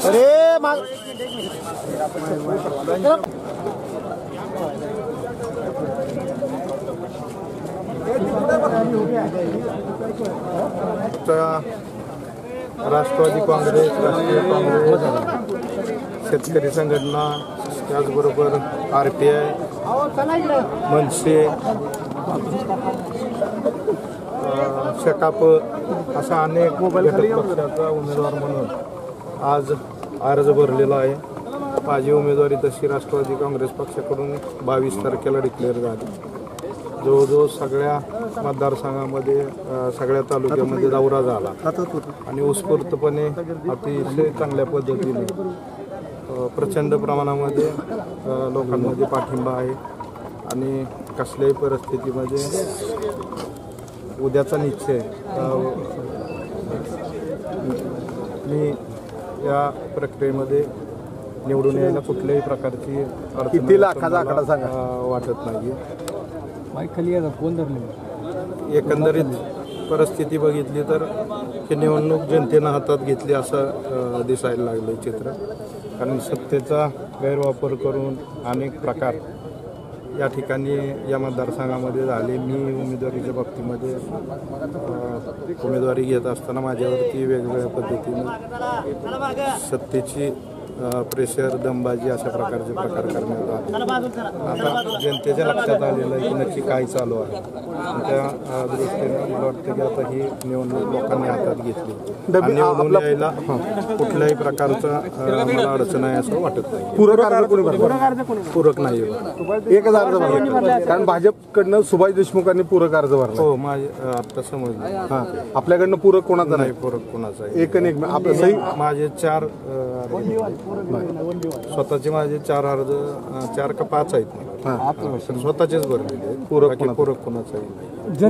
अरे माग राष्ट्रवादी काँग्रेस, राष्ट्रीय काँग्रेस, शेतकरी संघटना, त्याचबरोबर RPI, मनसे, शेकाप असा अनेक घटक पक्षाचा उमेदवार म्हणून आज अर्ज भरलेला आहे। माझी उमेदवारी तशी राष्ट्रवादी काँग्रेस पक्षाकडून 22 तारखेला डिक्लेअर झाली। जवळजवळ सगळ्या मतदारसंघामध्ये सगळ्या तालुक्यामध्ये दौरा झाला आणि उत्स्फूर्तपणे अतिशय चांगल्या पद्धतीने प्रचंड प्रमाणामध्ये लोकांमध्ये पाठिंबा आहे आणि कसल्याही परिस्थितीमध्ये उद्याचा निश्चय मी या प्रक्रियेमध्ये निवडून यायला कुठल्याही प्रकारची किती लाखाचा आकडा सांगा वाटत नाही। एकंदरीत परिस्थिती बघितली तर ही निवडणूक जनतेनं हातात घेतली असं दिसायला लागलं चित्र, कारण सत्तेचा गैरवापर करून अनेक प्रकार या ठिकाणी या मतदारसंघामध्ये झाले। मी उमेदवारीच्या बाबतीमध्ये उमेदवारी घेत असताना माझ्यावरती वेगवेगळ्या पद्धतीने सत्तेची प्रेशर, दमबाजी अशा प्रकारचे प्रकार करण्यात आले। आता जनतेच्या लक्षात आलेलं आहे की नक्की काय चालू आहे। त्या दृष्टीने मला वाटतं की आता ही निवडणूक लोकांनी हातात घेतली आणि निवडून यायला कुठल्याही प्रकारचा मला अडचण आहे असं वाटत नाही। पूरक नाही, 1000 भरला, कारण भाजपकडनं सुभाष देशमुखांनी पूरक अर्ज भरला। हो, माझे आता समजलं। आपल्याकडनं पूरक कोणाचा नाही? पूरक कोणाचा आहे? एक आणि एक आपलं सही माझे 4 स्वतःचे माझे 4 अर्ज 4 का 5 आहेत, स्वतःचेच भरलेले। पूरक कोणाचा आहे?